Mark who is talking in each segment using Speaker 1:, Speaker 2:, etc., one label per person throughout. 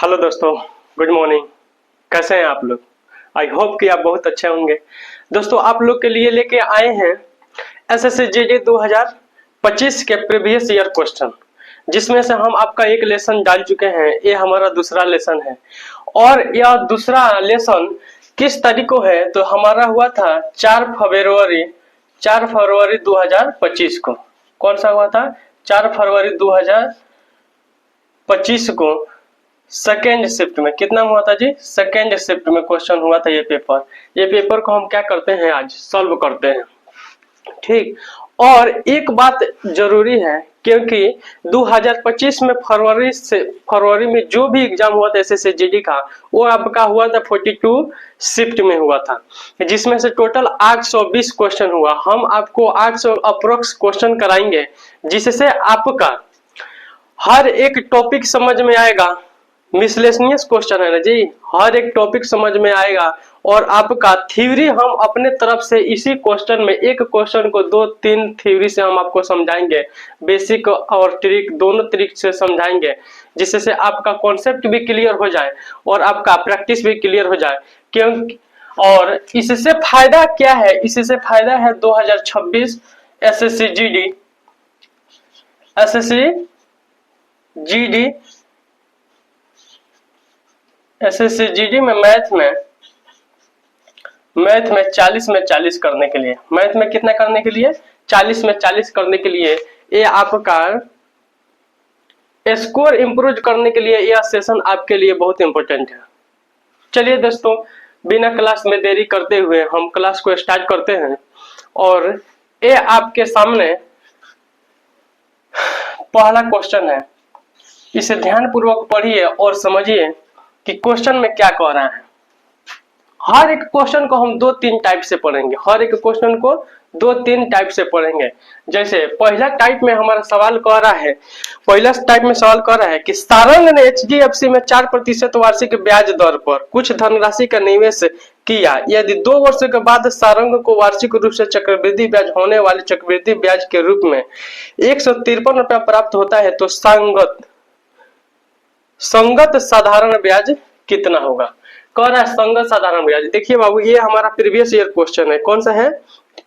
Speaker 1: Hello दोस्तों, good morning. कैसे हैं आप लोग? आई होप कि आप बहुत अच्छे होंगे। दोस्तों, आप लोग के लिए लेके आए हैं एसएससी जीडी 2025 के प्रीवियस ईयर क्वेश्चन, जिसमें से हम आपका एक लेसन डाल चुके हैं। ये हमारा दूसरा लेसन है और यह दूसरा लेसन किस तारीख को है तो हमारा हुआ था 4 फरवरी 2025 को। कौन सा हुआ था? 4 फरवरी 2025 को सेकेंड शिफ्ट में। कितना हुआ था जी? सेकेंड शिफ्ट में क्वेश्चन हुआ था ये पेपर को हम क्या करते हैं, आज सॉल्व करते हैं। ठीक। और एक बात जरूरी है, क्योंकि 2025 में फरवरी में जो भी एग्जाम हुआ था एसएससी जीडी का, वो आपका हुआ था 42 शिफ्ट में हुआ था, जिसमें से टोटल 820 क्वेश्चन हुआ। हम आपको 800 अप्रोक्स क्वेश्चन कराएंगे, जिससे आपका हर एक टॉपिक समझ में आएगा। मिसलेनियस क्वेश्चन है ना जी, हर एक टॉपिक समझ में आएगा। और आपका थ्योरी हम अपने तरफ से इसी क्वेश्चन में, एक क्वेश्चन को 2-3 थ्योरी से हम आपको समझाएंगे। बेसिक और ट्रिक दोनों तरीके से समझाएंगे, जिससे आपका कॉन्सेप्ट भी क्लियर हो जाए और आपका प्रैक्टिस भी क्लियर हो जाए। क्योंकि और इससे फायदा क्या है? इससे फायदा है 2026 एसएससी जीडी में मैथ में 40 में 40 करने के लिए, मैथ में कितना करने के लिए? 40 में 40 करने के लिए, ये आपका स्कोर इंप्रूव करने के लिए यह सेशन आपके लिए बहुत इंपॉर्टेंट है। चलिए दोस्तों, बिना क्लास में देरी करते हुए हम क्लास को स्टार्ट करते हैं। और ये आपके सामने पहला क्वेश्चन है, इसे ध्यानपूर्वक पढ़िए और समझिए कि क्वेश्चन में क्या कह रहा है। हर एक क्वेश्चन को हम 2-3 टाइप से पढ़ेंगे, हर एक क्वेश्चन को 2-3 टाइप से पढ़ेंगे। जैसे पहला टाइप में हमारा सवाल कह रहा है, कि सारंग ने एचडीएफसी में 4% वार्षिक ब्याज दर पर कुछ धनराशि का निवेश किया। यदि 2 वर्षों के बाद सारंग को वार्षिक रूप से चक्रवृद्धि ब्याज होने वाले चक्रवृद्धि ब्याज के रूप में 153 रुपया प्राप्त होता है, तो संगत साधारण ब्याज कितना होगा? कह रहा है संगत साधारण ब्याज। देखिए बाबू, ये हमारा प्रीवियस ईयर क्वेश्चन है। कौन सा है?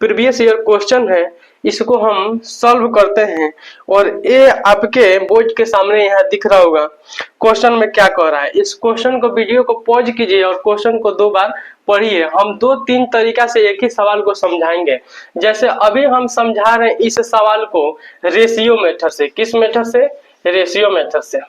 Speaker 1: प्रीवियस ईयर क्वेश्चन है। इसको हम सॉल्व करते हैं और ये आपके बोर्ड के सामने यहाँ दिख रहा होगा क्वेश्चन में क्या कह रहा है। इस क्वेश्चन को, वीडियो को पॉज कीजिए और क्वेश्चन को 2 बार पढ़िए। हम 2-3 तरीका से एक ही सवाल को समझाएंगे। जैसे अभी हम समझा रहे हैं इस सवाल को रेशियो मेथड से। किस मेथड से? रेशियो मेथड से।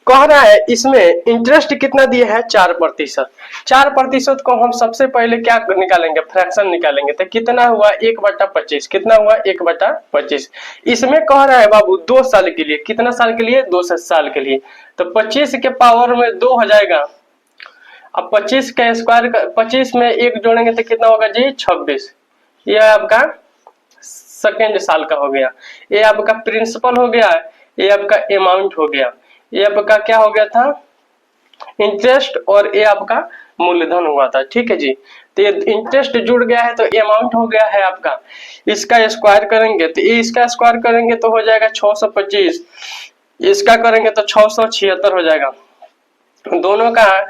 Speaker 1: कह रहा है इसमें इंटरेस्ट कितना दिया है? 4%। 4% को हम सबसे पहले क्या निकालेंगे? फ्रैक्शन निकालेंगे। तो कितना हुआ? 1/25। कितना हुआ? 1/25। इसमें कह रहा है बाबू 2 साल के लिए। कितना साल के लिए? 2 साल के लिए। तो 25 के पावर में 2 हो जाएगा। अब 25 का स्क्वायर, 25 में 1 जोड़ेंगे तो कितना होगा जी? 26। यह आपका सेकेंड साल का हो गया। ये आपका प्रिंसिपल हो गया, ये आपका अमाउंट हो गया। ये आपका क्या हो गया था? इंटरेस्ट। और ये आपका मूलधन हुआ था। ठीक है जी। तो ये इंटरेस्ट जुड़ गया है तो अमाउंट हो गया है आपका। इसका स्क्वायर करेंगे तो इसका स्क्वायर करेंगे तो हो जाएगा 625। इसका करेंगे तो 676 हो जाएगा। दोनों का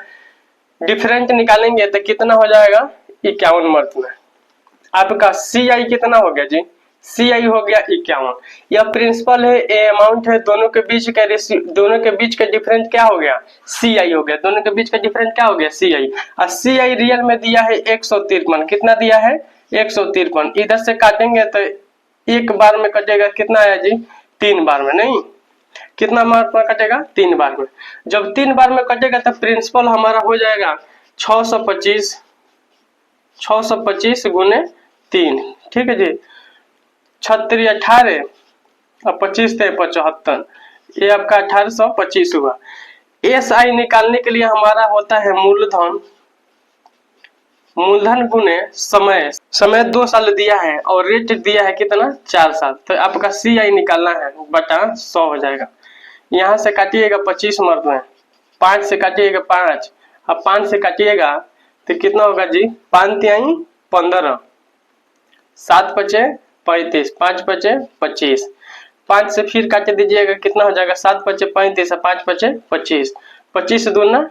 Speaker 1: डिफरेंट निकालेंगे तो कितना हो जाएगा? 51 मर्थ में। आपका CI कितना हो गया जी? CI हो गया 51। यह प्रिंसिपल है, ये अमाउंट है, दोनों के बीच का डिफरेंस क्या हो गया? CI हो गया। दोनों के बीच का डिफरेंस क्या हो गया? CI। और CI रियल में दिया है 153। कितना दिया है? 153। इधर से काटेंगे तो एक बार में कटेगा। कितना आया जी? 3 बार में। नहीं, कितना बार में कटेगा? 3 बार में। जब 3 बार में कटेगा तो प्रिंसिपल हमारा हो जाएगा 625 गुने 3। ठीक है जी। 36 18 और 25 थे 75। ये आपका 1825 हुआ। SI निकालने के लिए हमारा होता है मूलधन गुने समय 2 साल दिया है और रेट दिया है कितना? 4 साल। तो आपका CI निकालना है बटा 100 हो जाएगा। यहाँ से काटिएगा 25 मर्द में, 5 से काटिएगा 5, अब 5 से काटिएगा तो कितना होगा जी? 5 तिहाई 15, 7 पचे 35, 5 पचे 25। 5 से फिर काट दीजिएगा, कितना हो जाएगा 7 पचे 35, 5 पचे 25, 25 दूना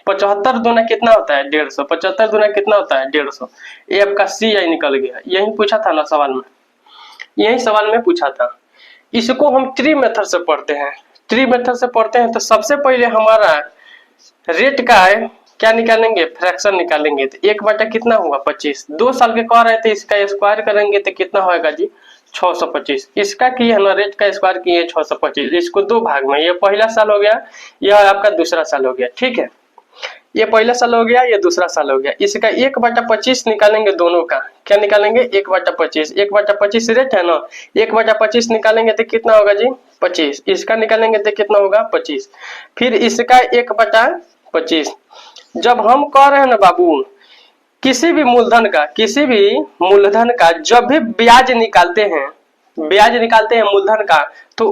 Speaker 1: 75 दूना कितना होता है 150, 75 दूना कितना होता है 150। ये आपका सी आई निकल गया। यही पूछा था ना सवाल में, यही सवाल में पूछा था। इसको हम ट्री मेथड से पढ़ते हैं। ट्री मेथड से पढ़ते हैं तो सबसे पहले हमारा रेट का है क्या निकालेंगे, फ्रैक्शन निकालेंगे। तो 1 बटा कितना हुआ 25, 2 साल के कह रहे थे, इसका स्क्वायर करेंगे तो कितना होगा जी 625। इसका किए ना रेट का स्क्वायर किए 625, इसको 2 भाग में, ये पहला साल हो गया, यह आपका दूसरा साल हो गया। ठीक है, ये पहला साल हो गया, ये दूसरा साल हो गया। इसका 1/25 निकालेंगे, दोनों का क्या निकालेंगे 1/25, 1/25 रेट है ना, 1/25 निकालेंगे तो कितना होगा जी 25, इसका निकालेंगे तो कितना होगा 25, फिर इसका 1/25। जब हम कह रहे हैं ना बाबू, किसी भी मूलधन का, किसी भी मूलधन का जब भी ब्याज निकालते हैं, ब्याज निकालते हैं मूलधन का, तो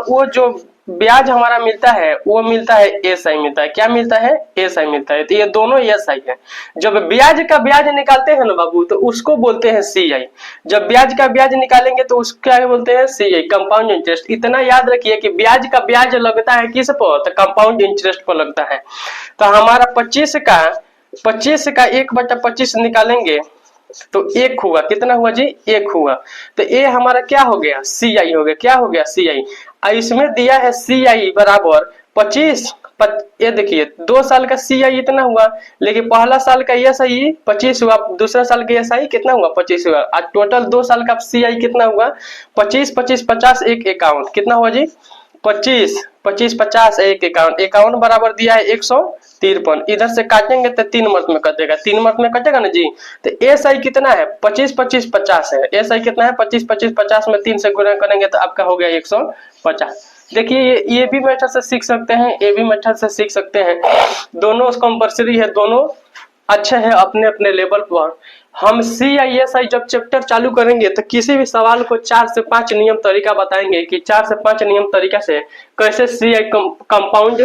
Speaker 1: वो जो ब्याज हमारा मिलता है वो मिलता है एस आई मिलता है। क्या मिलता है एस आई मिलता है। तो ये दोनों एस आई है। जब ब्याज का ब्याज निकालते हैं ना बाबू तो उसको बोलते हैं सी आई। जब ब्याज का ब्याज निकालेंगे तो उसको क्या बोलते हैं सी आई, कंपाउंड इंटरेस्ट। इतना याद रखिए कि ब्याज का ब्याज लगता है किस पर, तो कंपाउंड इंटरेस्ट पर लगता है। तो हमारा 25 का 1/25 निकालेंगे तो 1 हुआ, कितना हुआ जी 1 हुआ। तो ये हमारा क्या हो गया सी आई हो गया। क्या हो गया सी आई। इसमें दिया है सी आई बराबर 25। ये देखिए 2 साल का सी आई इतना हुआ, लेकिन पहला साल का एस आई 25 हुआ, दूसरा साल का एस आई कितना हुआ 25 हुआ। आज टोटल 2 साल का सी आई कितना हुआ 25, 25, 50, 1, 51 कितना हुआ जी 25, 25, 50, 1, 51, 51 बराबर दिया है 153। इधर से काटेंगे तो 3 मत में कटेगा, 3 मत में कटेगा ना जी। तो एस आई कितना है 25, 25, 50 है। एस आई कितना है 25, 25, 50 में 3 से गुणा करेंगे तो आपका हो गया 150। देखिए ये भी मेथड से सीख सकते हैं, ये भी मेथड से सीख सकते हैं, दोनों कंपल्सरी है, दोनों अच्छे हैं अपने अपने लेवल पर। हम सी आई एस आई जब चैप्टर चालू करेंगे तो किसी भी सवाल को 4 से 5 नियम तरीका बताएंगे कि 4 से 5 नियम तरीका से कैसे सी आई कंपाउंड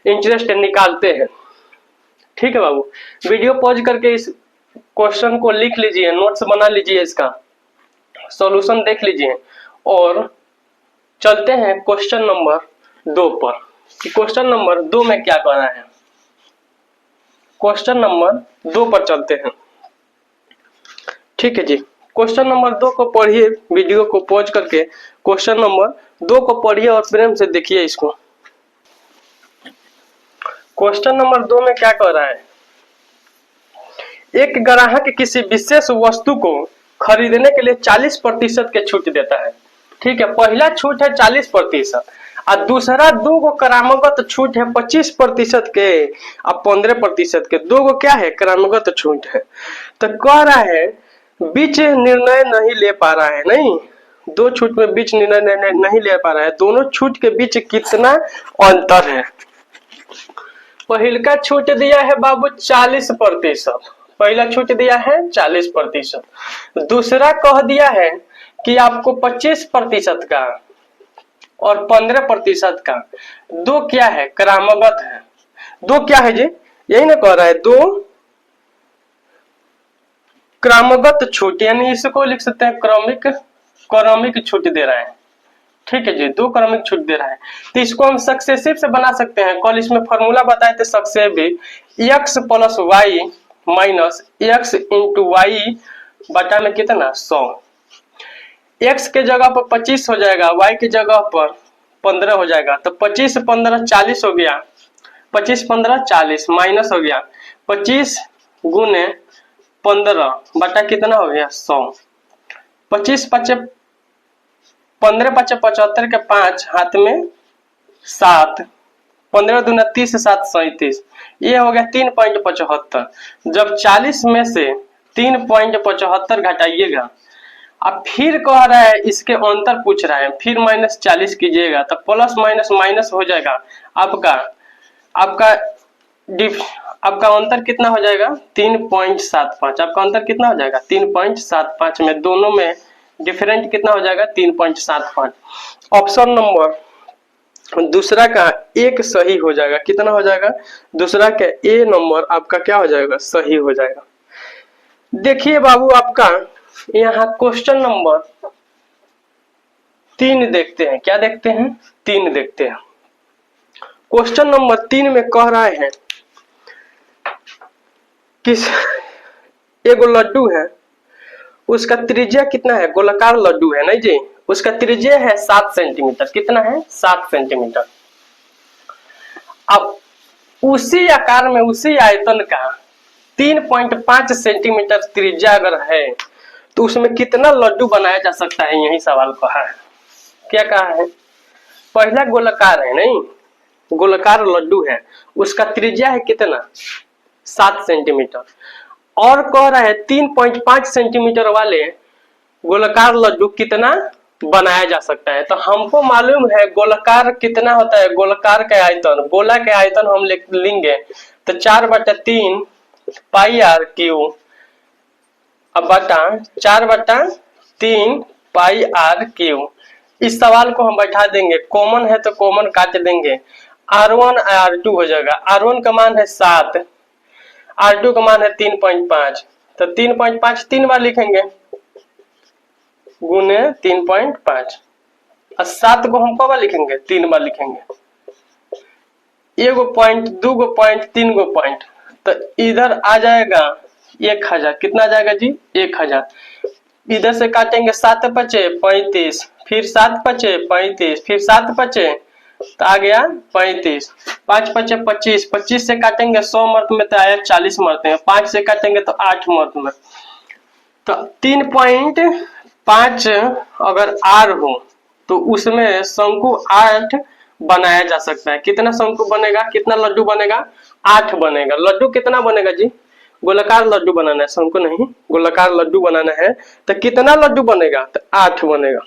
Speaker 1: इंटरेस्ट निकालते हैं। ठीक है बाबू, वीडियो पॉज करके इस क्वेश्चन को लिख लीजिए, नोट्स बना लीजिए, इसका सॉल्यूशन देख लीजिए और चलते हैं क्वेश्चन नंबर 2 पर। क्वेश्चन नंबर 2 में क्या करना है, क्वेश्चन नंबर 2 पर चलते हैं। ठीक है जी, क्वेश्चन नंबर 2 को पढ़िए, वीडियो को पॉज करके क्वेश्चन नंबर 2 को पढ़िए और प्रेम से देखिए इसको। क्वेश्चन नंबर 2 में क्या कह रहा है, एक ग्राहक किसी विशेष वस्तु को खरीदने के लिए 40% के छूट देता है। ठीक है, पहला छूट है 40% और दूसरा 2 को करामगत छूट है 25% के और 15% के। 2 को क्या है करामगत छूट है। तो कह रहा है बीच निर्णय नहीं ले पा रहा है, नहीं 2 छूट में बीच निर्णय नहीं ले पा रहा है, दोनों छूट के बीच कितना अंतर है। पहला छूट दिया है बाबू 40%, पहला छूट दिया है 40%, दूसरा कह दिया है कि आपको 25% का और 15% का। 2 क्या है क्रमगत है, 2 क्या है जी यही ना कह रहा है 2 क्रमगत छूट, यानी इसको लिख सकते हैं क्रमिक छूट दे रहा है। ठीक है जी, 2 क्रमिक छूट दे रहा है। तो इसको हम सक्सेसिव से बना सकते हैं। कल इसमें फॉर्मूला बताए थे successive, x plus Y minus x into Y बटा में कितना 100। x के जगह पर 25 हो जाएगा, y की जगह पर 15 हो जाएगा। तो 25, 15, 40 हो गया, 25, 15, 40 माइनस हो गया 25 गुने 15 बटा कितना हो गया 100। 25 पचे 15 पचे 75 के 5 हाथ में 7, 15 दूना 30, 7 37, ये हो गया 3.75। जब 40 में से 3.75 घटाइएगा, अब फिर कह रहा है इसके अंतर पूछ रहा है, फिर -40 कीजिएगा तो प्लस माइनस माइनस हो जाएगा। आपका अंतर कितना हो जाएगा 3.75। आपका अंतर कितना हो जाएगा 3.75 में, दोनों में डिफरेंट कितना हो जाएगा 3.75। ऑप्शन नंबर दूसरा का एक सही हो जाएगा, कितना हो जाएगा दूसरा का ए नंबर आपका क्या हो जाएगा सही हो जाएगा। देखिए बाबू आपका यहाँ क्वेश्चन नंबर 3 देखते हैं। क्या देखते हैं? 3 देखते हैं। क्वेश्चन नंबर 3 में कह रहे हैं किस एगो लड्डू है, उसका त्रिज्या कितना है? गोलाकार लड्डू है नहीं जी, उसका त्रिज्या है 7 सेंटीमीटर। कितना है? 7 सेंटीमीटर। अब उसी आकार में उसी आयतन का 3.5 सेंटीमीटर त्रिज्या अगर है तो उसमें कितना लड्डू बनाया जा सकता है? यही सवाल कहा है। क्या कहा है? पहला गोलाकार है नहीं, गोलाकार लड्डू है, उसका त्रिज्या है कितना? 7 सेंटीमीटर। और कह रहा है 3.5 सेंटीमीटर वाले गोलाकार लड्डू कितना बनाया जा सकता है। तो हमको मालूम है गोलाकार कितना होता है, गोलाकार का आयतन, गोला के आयतन हम लेंगे तो 4/3 पाई आर क्यू अब बटा 4/3 पाई आर क्यू। इस सवाल को हम बैठा देंगे, कॉमन है तो कॉमन काट देंगे, R1 R2 हो जाएगा। R1 का मान है 7, R2 का मान है 3.5, तो 3.5 3 बार लिखेंगे गुने 3.5 और 7 को हम कब लिखेंगे? 3 बार लिखेंगे। एगो पॉइंट, 2 गो पॉइंट, 3 गो पॉइंट, तो इधर आ जाएगा 1000। कितना आ जाएगा जी? 1000। इधर से काटेंगे 7 पचे 35, फिर 7 पचे 35, फिर 7 पचे तो आ गया 35, 5 पचे 25, 25 से काटेंगे 100 मर्त में तो आया 40 मर्त में, 5 से काटेंगे तो 8 मर्त में। तो 3.5 अगर आर हो तो उसमें शंकु 8 बनाया जा सकता है। कितना शंकु बनेगा? कितना लड्डू बनेगा? 8 बनेगा। लड्डू कितना बनेगा जी? गोलाकार लड्डू बनाना है, शंकु नहीं, गोलाकार लड्डू बनाना है तो कितना लड्डू बनेगा? तो 8 बनेगा।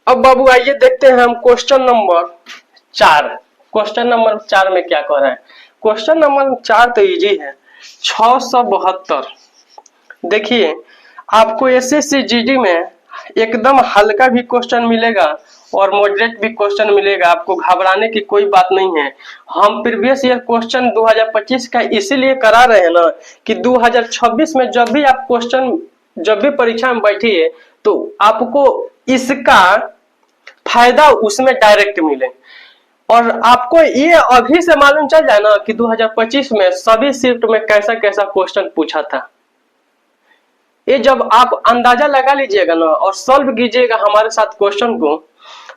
Speaker 1: अब बाबू आइए देखते हैं हम क्वेश्चन नंबर 4। क्वेश्चन नंबर 4 में क्या कह रहा है? क्वेश्चन नंबर 4 तो इजी है, 672। देखिए आपको एसएससी जीडी में एकदम हल्का भी क्वेश्चन मिलेगा और मॉडरेट भी क्वेश्चन मिलेगा, आपको घबराने की कोई बात नहीं है। हम प्रीवियस ईयर क्वेश्चन 2025 का इसीलिए करा रहे हैं ना कि 2026 में जब भी आप क्वेश्चन, जब भी परीक्षा में बैठिए तो आपको इसका फायदा उसमें डायरेक्ट मिले। और आपको ये अभी से मालूम चल जाए ना कि 2025 में सभी शिफ्ट में कैसा कैसा क्वेश्चन पूछा था। ये जब आप अंदाजा लगा लीजिएगा ना और सॉल्व कीजिएगा हमारे साथ क्वेश्चन को,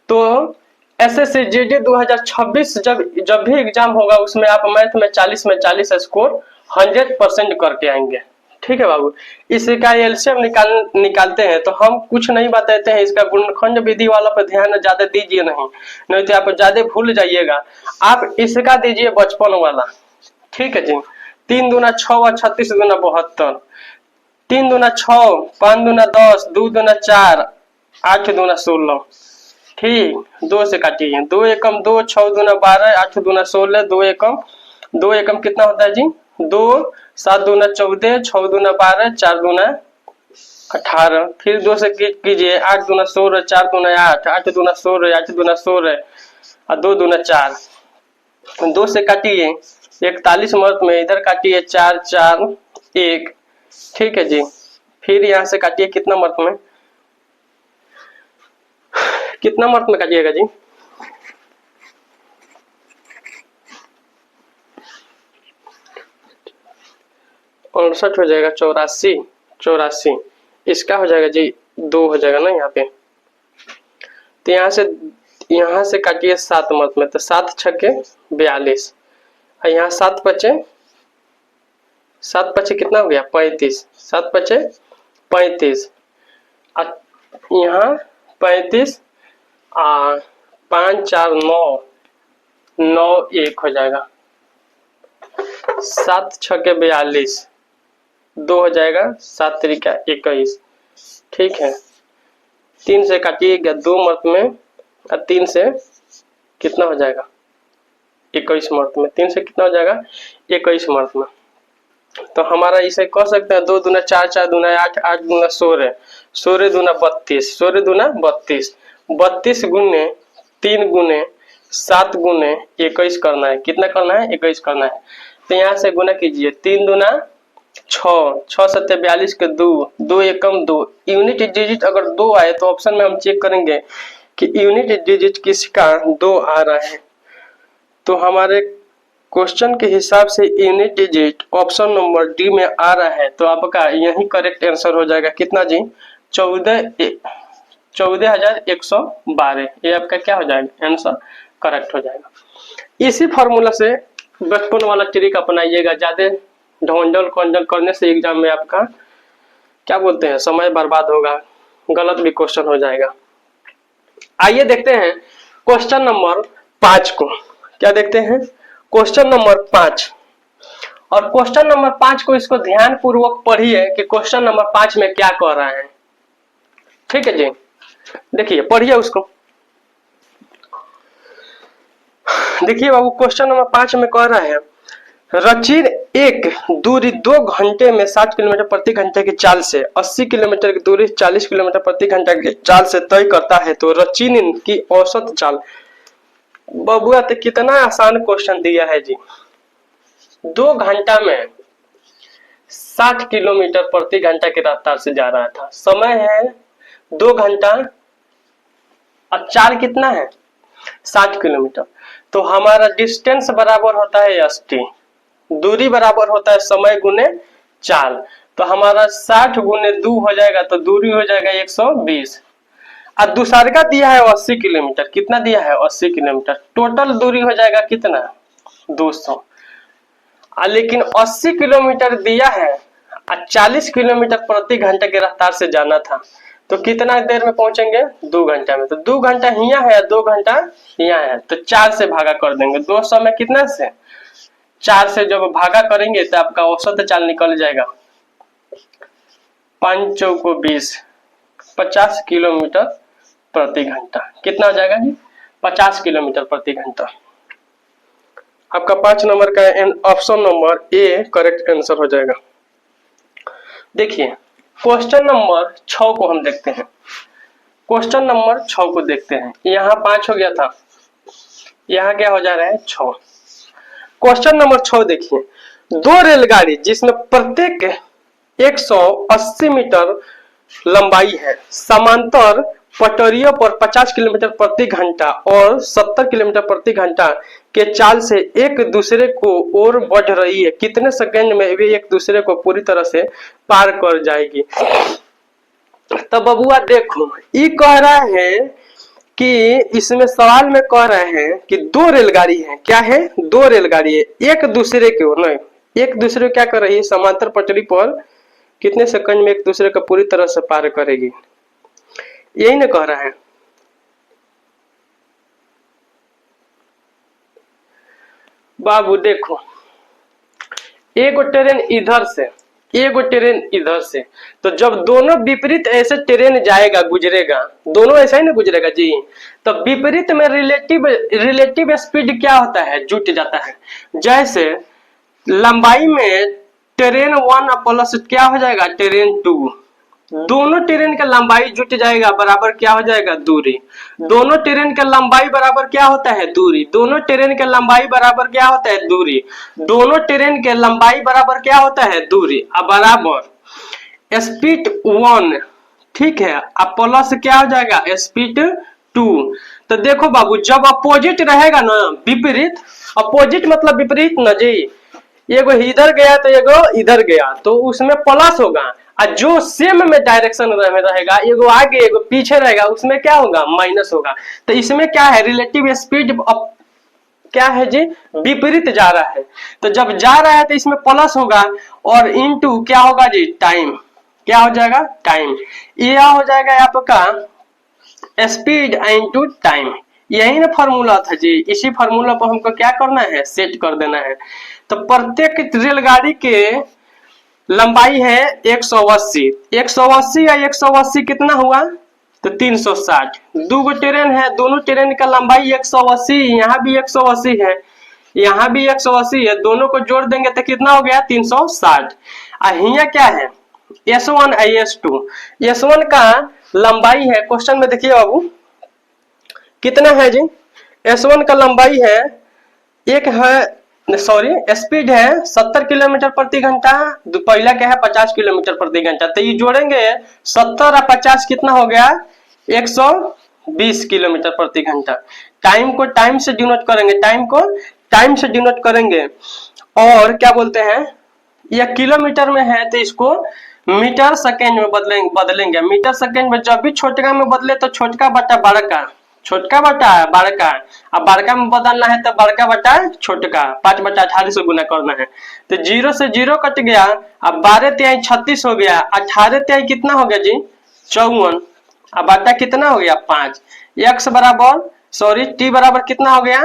Speaker 1: तो एसएससी जीडी 2026 जब भी एग्जाम होगा उसमें आप मैथ में 40 में 40 स्कोर 100% करके आएंगे। ठीक है बाबू, इसका एलसीएम निकालते हैं तो हम कुछ नहीं बताते हैं, इसका गुणनखंड विधि वाला पर ध्यान ज्यादा दीजिए नहीं तो आप ज्यादा भूल जाइएगा। आप इसका दीजिए बचपन वाला। ठीक है जी। 3 दूना 6 और 36 दूना 72, 3 दूना 6, 5 दूना 10, 2 दूना 4, 8 दूना 16। ठीक, 2 से काटिए, 2 एकम 2, 6 दूना 12, 8 दूना 16, 2 एकम कितना होता है जी? 2, 7 दूना 14, 6 दूना 12, 4 दूना 18, फिर 2 से कीजिए, 8 दूना 16, 4 दूना 8, 8 दूना 16, 8 दूना 16 और 2 दूना 4। 2 से काटिए 41 मर्त में, इधर काटिए 4 4 1। ठीक है जी। फिर यहाँ से काटिए कितना मर्त में, कितना मर्त में काटिएगा जी? 59 हो जाएगा, 84 84, इसका हो जाएगा जी 2 हो जाएगा ना यहाँ पे। तो यहाँ से काटिए 7 मर्त में, तो 7 छक्के 42 और यहाँ 7 पचे कितना हो गया? 35, 7 पचे 35 और यहाँ 35 और 5 4 9 9 1 हो जाएगा, 7 छक्के 42, 2 हो जाएगा, 7 तरीका 21। ठीक है। 3 से काटिएगा 2 मर्त में और 3 से कितना हो जाएगा? 21 मर्त में। 3 से कितना हो जाएगा? 21 मर्त में। तो हमारा इसे कह सकते हैं 2 दूना 4, 4 दूना 8, 8 दूना 16, 16 दूना 32, 16 दूना 32, 32 गुने 3 गुने 7 गुने 21 करना है। कितना करना है? 21 करना है। तो यहाँ से गुना कीजिए, 3 दूना छः सत्ते 42 के 2, 2 एकम 2। यूनिट डिजिट अगर 2 आए तो ऑप्शन में हम चेक करेंगे कि यूनिट डिजिट किसका 2 आ रहा है। तो हमारे क्वेश्चन के हिसाब से unit digit option number D में आ रहा है, तो आपका यही करेक्ट आंसर हो जाएगा। कितना जी? 14,112। ये आपका क्या हो जाएगा? आंसर करेक्ट हो जाएगा। इसी फॉर्मूला से बचपन वाला ट्रिक अपनाइएगा। ज्यादा ढोंढल खोंजल करने से एग्जाम में आपका क्या बोलते हैं, समय बर्बाद होगा, गलत भी क्वेश्चन हो जाएगा। आइए देखते हैं क्वेश्चन नंबर 5 को। क्या देखते हैं? Question number 5। और क्वेश्चन नंबर 5 को इसको ध्यान पूर्वक पढ़िए कि क्वेश्चन नंबर 5 में क्या कह रहा है। ठीक है जी, देखिए पढ़िए उसको। देखिए बाबू, क्वेश्चन नंबर 5 में कह रहा है रचिर एक दूरी 2 घंटे में 60 किलोमीटर प्रति घंटे की चाल से 80 किलोमीटर की दूरी 40 किलोमीटर प्रति घंटा की चाल से तय करता है, तो रचिन की औसत चाल। बबुआ तो कितना आसान क्वेश्चन दिया है जी। 2 घंटा में 60 किलोमीटर प्रति घंटा की रफ्तार से जा रहा था। समय है 2 घंटा और चाल कितना है? 60 किलोमीटर। तो हमारा डिस्टेंस बराबर होता है 80, दूरी बराबर होता है समय गुने चाल। तो हमारा 60 गुने 2 हो जाएगा, तो दूरी हो जाएगा 120। और दूसरे का दिया है 80 किलोमीटर। कितना दिया है? 80 किलोमीटर। टोटल दूरी हो जाएगा कितना? 200। लेकिन 80 किलोमीटर दिया है और 40 किलोमीटर प्रति घंटे की रफ्तार से जाना था, तो कितना देर में पहुंचेंगे? 2 घंटा में। तो 2 घंटा हिया है, 2 घंटा हिया है, तो 4 से भागा कर देंगे। 200 में कितना से? 4 से जब भागा करेंगे तो आपका औसत चाल निकल जाएगा 5 चौको 20, 50 किलोमीटर प्रति घंटा। कितना हो जाएगा जी? 50 किलोमीटर प्रति घंटा। आपका 5 नंबर का option number A correct answer हो जाएगा। देखिए क्वेश्चन नंबर 6 को हम देखते हैं। क्वेश्चन नंबर 6 को देखते हैं। यहाँ 5 हो गया था, यहाँ क्या हो जा रहा है? 6। क्वेश्चन नंबर 6 देखिए, 2 रेलगाड़ी जिसमें प्रत्येक 180 मीटर लंबाई है, समांतर पटरियों पर 50 किलोमीटर प्रति घंटा और 70 किलोमीटर प्रति घंटा के चाल से एक दूसरे को ओर बढ़ रही है। कितने सेकंड में वे एक दूसरे को पूरी तरह से पार कर जाएगी? तो बबुआ देखो, ये कह रहा है कि इसमें सवाल में कह रहे हैं कि 2 रेलगाड़ी है। क्या है? 2 रेलगाड़ी है, एक दूसरे को नहीं, एक दूसरे को क्या कर रही है? समांतर पटरी पर कितने सेकंड में एक दूसरे को पूरी तरह से पार करेगी, यही ना कह रहा है। बाबू देखो, एक ट्रेन इधर से, एक ट्रेन इधर से, तो जब दोनों विपरीत ऐसे ट्रेन जाएगा, गुजरेगा, दोनों ऐसा ही ना गुजरेगा जी, तो विपरीत में रिलेटिव स्पीड क्या होता है? जुट जाता है। जैसे लंबाई में ट्रेन 1 प्लस क्या हो जाएगा? ट्रेन 2। दोनों ट्रेन का लंबाई जुट जाएगा, बराबर क्या हो जाएगा? दूरी। दोनों ट्रेन का लंबाई बराबर क्या होता है? दूरी। दोनों ट्रेन के लंबाई बराबर क्या होता है? दूरी। दोनों ट्रेन के लंबाई बराबर क्या होता है? दूरी। अब बराबर स्पीड 1, ठीक है, अब प्लस क्या हो जाएगा? स्पीड 2। तो देखो बाबू, जब अपोजिट रहेगा ना, विपरीत, अपोजिट मतलब विपरीत ना जी, एगो इधर गया तो एगो इधर गया, तो उसमें प्लस होगा। और जो सेम में डायरेक्शन में रहेगा, एगो आगे एगो पीछे रहेगा, उसमें क्या होगा? माइनस होगा। तो इसमें क्या है? रिलेटिव स्पीड क्या है जी? विपरीत जा रहा है। तो जब जा रहा है तो इसमें प्लस होगा, और इनटू क्या होगा जी? टाइम। क्या हो जाएगा? टाइम। यह हो जाएगा आपका स्पीड इनटू टाइम। यही ना फॉर्मूला था जी। इसी फॉर्मूला पर हमको क्या करना है? सेट कर देना है। तो प्रत्येक रेलगाड़ी के लंबाई है 180, 180 या 180 कितना हुआ? तो 360। 2 ट्रेन है, दोनों ट्रेन का लंबाई 180, यहाँ भी 180 है, यहाँ भी 180 है, दोनों को जोड़ देंगे तो कितना हो गया? 360। यहाँ क्या है? S1 S2। S1 का लंबाई है, क्वेश्चन में देखिए बाबू कितना है जी? S1 का लंबाई है, एक है सॉरी स्पीड है 70 किलोमीटर प्रति घंटा, पहला क्या है 50 किलोमीटर प्रति घंटा, तो ये जोड़ेंगे 70 और 50 कितना हो गया 120 किलोमीटर प्रति घंटा। टाइम को टाइम से डिनोट करेंगे, टाइम को टाइम से डिनोट करेंगे, और क्या बोलते हैं यह किलोमीटर में है तो इसको मीटर सेकेंड में बदलेंगे। मीटर सेकेंड में जब भी छोटका में बदले तो छोटका बटा बड़का, छोटका बटा बड़का, अब बड़का में बदलना है तो बड़का बटा छोटका, 5 बटा 18 से गुना करना है, तो 0 से 0 कट गया, अब 12 तिहाई 36 हो गया, 18 तिहाई कितना हो गया जी 54, अब बटा कितना हो गया 5, x बराबर सॉरी t बराबर कितना हो गया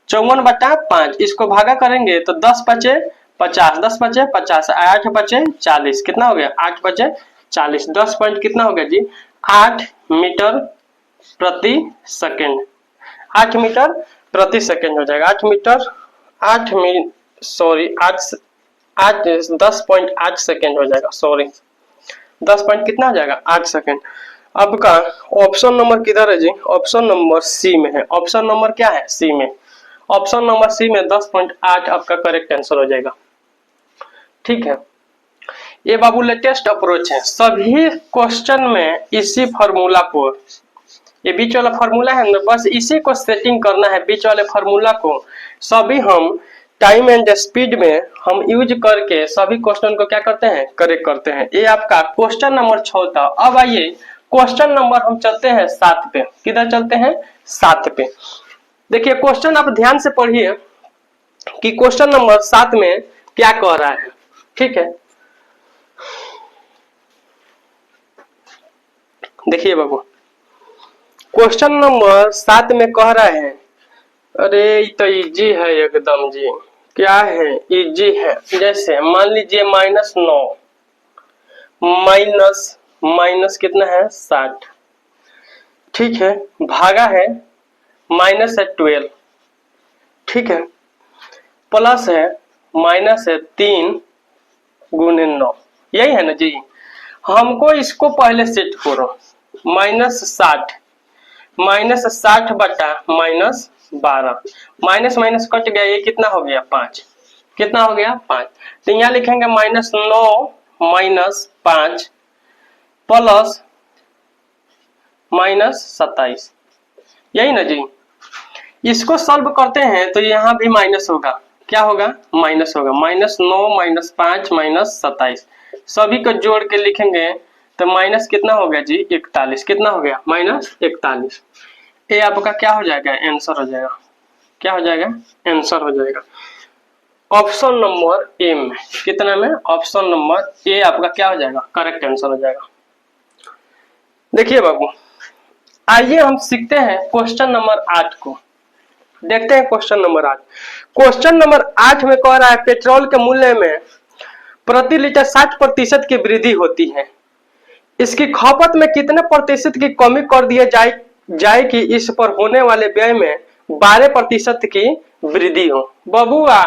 Speaker 1: 54 बटा 5, इसको भागा करेंगे तो 10 बचे 50, 10 बचे 50, 8 बचे 40, कितना हो गया 8 बचे 40, 10 पॉइंट कितना हो गया जी 8 मीटर प्रति सेकेंड, 8 मीटर प्रति सेकेंड हो जाएगा, 8 मीटर 8 सॉरी 10.8 सेकेंड हो जाएगा, सॉरी 10 पॉइंट कितना हो जाएगा 8 सेकेंड। अब का ऑप्शन नंबर किधर है जी, ऑप्शन नंबर सी में है, ऑप्शन नंबर क्या है सी में, ऑप्शन नंबर सी में 10.8 आपका करेक्ट आंसर हो जाएगा। ठीक है, ये बाबू लेटेस्ट अप्रोच है, सभी क्वेश्चन में इसी फॉर्मूला को, ये बीच वाला फॉर्मूला है ना, बस इसी को सेटिंग करना है, बीच वाले फॉर्मूला को सभी हम टाइम एंड स्पीड में हम यूज करके सभी क्वेश्चन को क्या करते हैं करेक्ट करते हैं। ये आपका क्वेश्चन नंबर 6 था। अब आइए क्वेश्चन नंबर हम चलते हैं 7 पे, किधर चलते हैं 7 पे। देखिए क्वेश्चन आप ध्यान से पढ़िए कि क्वेश्चन नंबर 7 में क्या कह रहा है। ठीक है, देखिए बाबू क्वेश्चन नंबर 7 में कह रहा है, अरे ये तो इजी है एकदम जी, क्या है इजी है, जैसे मान लीजिए -9 माइनस कितना है 60, ठीक है, भागा है माइनस है 12, ठीक है, प्लस है माइनस है 3 गुने 9, यही है ना जी। हमको इसको पहले सेट करो, -60 बटा -12, माइनस माइनस कट गया, ये कितना हो गया 5, कितना हो गया 5, तो यहाँ लिखेंगे -9 -5 प्लस -27, यही ना जी। इसको सॉल्व करते हैं तो यहाँ भी माइनस होगा, क्या होगा माइनस होगा, -9 -5 -27, सभी को जोड़ के लिखेंगे तो माइनस कितना हो गया जी 41, कितना हो गया -41, ये आपका क्या हो जाएगा आंसर हो जाएगा, क्या हो जाएगा आंसर हो जाएगा ऑप्शन नंबर ए में, कितना में ऑप्शन नंबर ए आपका क्या हो जाएगा करेक्ट आंसर हो जाएगा। देखिए बाबू आइए हम सीखते हैं क्वेश्चन नंबर 8 को, देखते हैं क्वेश्चन नंबर 8। क्वेश्चन नंबर 8 में कह रहा है पेट्रोल के मूल्य में प्रति लीटर 60% की वृद्धि होती है, इसकी खपत में कितने प्रतिशत की कमी कर दिया जाए कि इस पर होने वाले व्यय में 12% की वृद्धि हो। बबुआ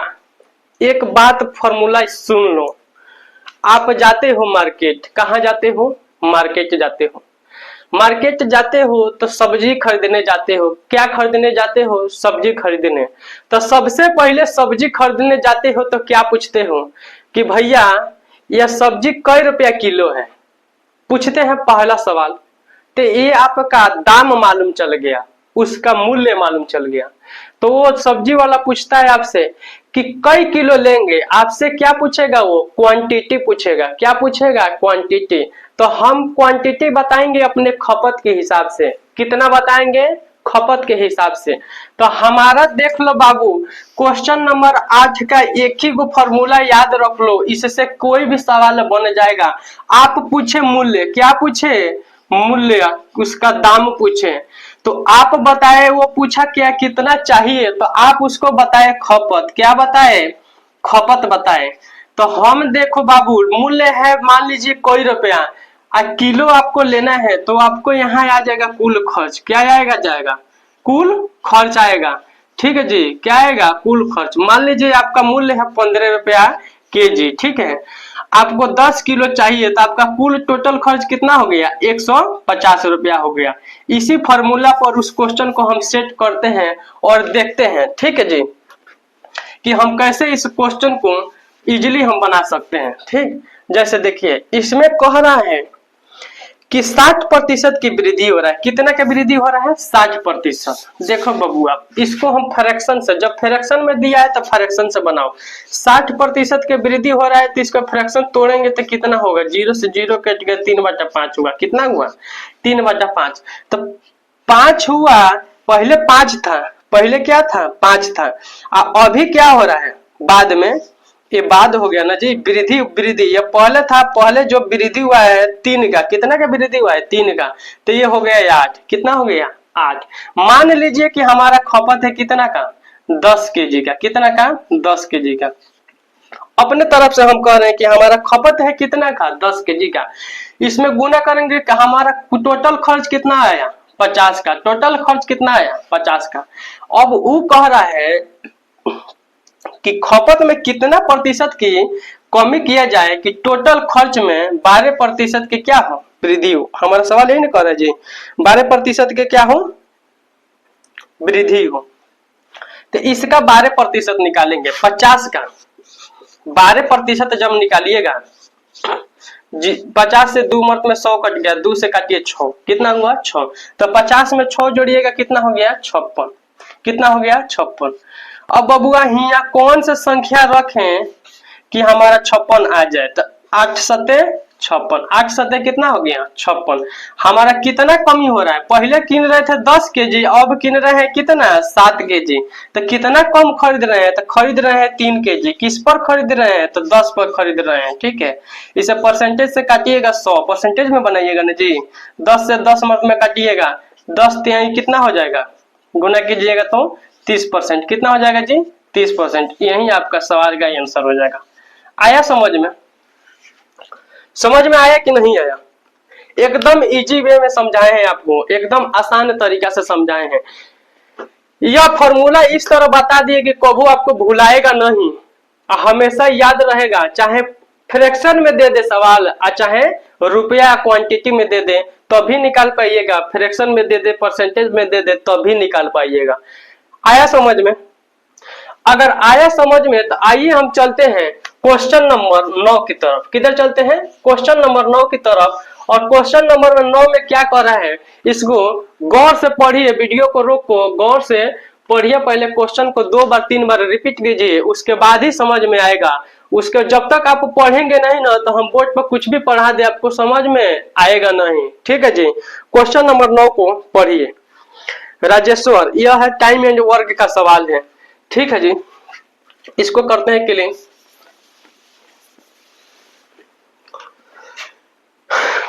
Speaker 1: एक बात फॉर्मूला सुन लो, आप जाते हो मार्केट, कहाँ जाते हो मार्केट जाते हो, मार्केट जाते हो तो सब्जी खरीदने जाते हो, क्या खरीदने जाते हो सब्जी खरीदने, तो सबसे पहले सब्जी खरीदने जाते हो तो क्या पूछते हो कि भैया यह सब्जी कै रुपया किलो है, पूछते हैं पहला सवाल, तो ये आपका दाम मालूम चल गया, उसका मूल्य मालूम चल गया। तो वो सब्जी वाला पूछता है आपसे कि कई किलो लेंगे, आपसे क्या पूछेगा वो क्वांटिटी पूछेगा, क्या पूछेगा क्वांटिटी, तो हम क्वांटिटी बताएंगे अपने खपत के हिसाब से, कितना बताएंगे खपत के हिसाब से। तो हमारा देख लो बाबू क्वेश्चन नंबर 8 का एक ही गो फॉर्मूला याद रख लो, इससे कोई भी सवाल बन जाएगा। आप पूछे मूल्य, क्या पूछे मूल्य, उसका दाम पूछे, तो आप बताए वो पूछा क्या कितना चाहिए, तो आप उसको बताए खपत, क्या बताए खपत बताए। तो हम देखो बाबू मूल्य है मान लीजिए कोई रुपया, किलो आपको लेना है तो आपको यहाँ आ जाएगा कुल खर्च, क्या आएगा जाएगा कुल खर्च आएगा, ठीक है जी, क्या आएगा कुल खर्च। मान लीजिए आपका मूल्य है 15 रुपया केजी, ठीक है, आपको 10 किलो चाहिए तो आपका कुल टोटल खर्च कितना हो गया 150 रुपया हो गया। इसी फॉर्मूला पर उस क्वेश्चन को हम सेट करते हैं और देखते हैं, ठीक है जी। कि हम कैसे इस क्वेश्चन को इजिली हम बना सकते हैं। ठीक, जैसे देखिए इसमें कह रहा है कि 60% की वृद्धि हो रहा है। कितना का वृद्धि हो रहा है? 60%। देखो बबुआ, इसको हम फ्रैक्शन से, जब फ्रैक्शन में दिया है तो फ्रैक्शन से बनाओ। 60% के वृद्धि हो रहा है तो इसका फ्रैक्शन तोड़ेंगे तो कितना होगा? 0 से 0 कट गया, 3/5 हुआ। कितना हुआ? 3/5। तो 5 हुआ, पहले 5 था, पहले क्या था? 5 था। अभी क्या हो रहा है? बाद में ये बाद हो गया ना जी, वृद्धि वृद्धि। ये पहले था, पहले जो वृद्धि हुआ है 3 का, कितना का वृद्धि हुआ है? 3 का, तो ये हो गया 8। कितना हो गया? 8। मान लीजिए कि हमारा खपत है कितना का? 10 केजी का। कितना का? 10 केजी का। अपने तरफ से हम कह रहे हैं कि हमारा खपत है कितना का? 10 केजी का। इसमें गुना करेंगे कि हमारा टोटल खर्च कितना आया? 50 का। टोटल खर्च कितना आया? 50 का। अब वो कह रहा है कि खपत में कितना प्रतिशत की कमी किया जाए कि टोटल खर्च में 12% के क्या हो? वृद्धि हो। हमारा सवाल यही ना कर रहा है जी, 12% के क्या हो? वृद्धि हो। तो इसका 12% निकालेंगे। 50 का 12% जब निकालिएगा जी, 50 से 2 मत में 100 कट गया, 2 से काटिए 6। कितना हुआ? 6। तो 50 में 6 जोड़िएगा, कितना हो गया? 56। कितना हो गया? 56। अब बबुआ यहाँ कौन सा संख्या रखें कि हमारा 56 आ जाए? तो 8 सते 56। 8 सते कितना हो गया? 56। हमारा कितना कमी हो रहा है? पहले किन रहे थे 10 केजी, अब किन रहे हैं कितना? 7 केजी। तो कितना कम खरीद रहे हैं? तो खरीद रहे हैं 3 केजी। किस पर खरीद रहे हैं? तो 10 पर खरीद रहे हैं। ठीक है, इसे परसेंटेज से काटिएगा, 100 परसेंटेज में बनाइएगा ना जी। 10 से 10 मत में काटिएगा, 10 तिहाई कितना हो जाएगा? गुना कीजिएगा तो 30%। कितना हो जाएगा जी? 30%। यही आपका सवाल का आंसर हो जाएगा। आया समझ में? समझ में आया कि नहीं आया? एकदम इजी वे में समझाए हैं आपको, एकदम आसान तरीका से समझाए हैं। यह फॉर्मूला इस तरह बता दिए कि कबू आपको भुलाएगा नहीं, हमेशा याद रहेगा। चाहे फ्रैक्शन में दे दे सवाल, चाहे रुपया क्वांटिटी में दे दे तो भी निकाल पाइएगा, फ्रैक्शन में दे दे, परसेंटेज में दे दे तो भी निकाल पाइएगा। आया समझ में? अगर आया समझ में तो आइए हम चलते हैं क्वेश्चन नंबर 9 की तरफ। किधर चलते हैं? क्वेश्चन नंबर 9 की तरफ। और क्वेश्चन नंबर 9 में क्या कर रहा है, इसको गौर से पढ़िए, वीडियो को रोको, गौर से पढ़िए। पहले क्वेश्चन को 2 बार 3 बार रिपीट कीजिए, उसके बाद ही समझ में आएगा। उसके जब तक आप पढ़ेंगे नहीं ना तो हम बोर्ड पर कुछ भी पढ़ा दे आपको समझ में आएगा नहीं। ठीक है जी, क्वेश्चन नंबर 9 को पढ़िए। राजेश्वर, यह है टाइम एंड वर्क का सवाल है। ठीक है जी, इसको करते हैं क्लियर।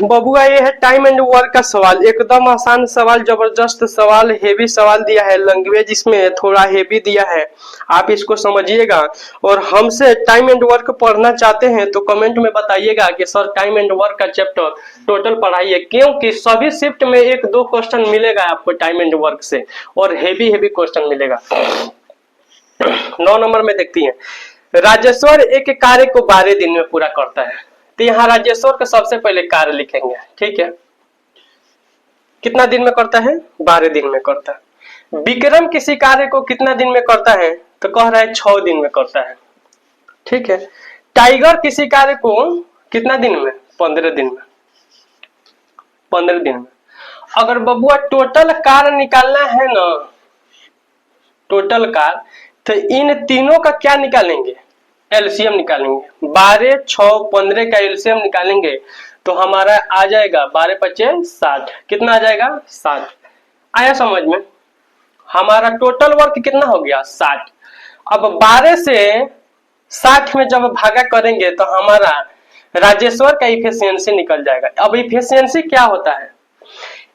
Speaker 1: बबुआ ये है टाइम एंड वर्क का सवाल, एकदम आसान सवाल, जबरदस्त सवाल, हेवी सवाल दिया है, लैंग्वेज इसमें थोड़ा हेवी दिया है, आप इसको समझिएगा। और हमसे टाइम एंड वर्क पढ़ना चाहते हैं तो कमेंट में बताइएगा कि सर टाइम एंड वर्क का चैप्टर टोटल पढ़ाइए, क्योंकि सभी शिफ्ट में 1-2 क्वेश्चन मिलेगा आपको टाइम एंड वर्क से, और हेवी क्वेश्चन मिलेगा। 9 नंबर में देखती हैं, राजेश्वर एक कार्य को 12 दिन में पूरा करता है। तो यहाँ राजेश्वर का सबसे पहले कार्य लिखेंगे। ठीक है, कितना दिन में करता है? 12 दिन में करता है। विक्रम किसी कार्य को कितना दिन में करता है? तो कह रहा है 6 दिन में करता है। ठीक है, टाइगर किसी कार्य को कितना दिन में? 15 दिन में। 15 दिन में। अगर बबुआ टोटल कार्य निकालना है ना, टोटल कार्य, तो इन तीनों का क्या निकालेंगे? एलसीएम निकालेंगे। 12, 6, 15 का एलसीएम निकालेंगे तो हमारा आ जाएगा 12×5 = 60। कितना आ जाएगा? 60। आया समझ में? हमारा टोटल वर्क कितना हो गया? 60। अब 12 से 60 में जब भागा करेंगे तो हमारा राजेश्वर का इफिशियंसी निकल जाएगा। अब इफिशियंसी क्या होता है?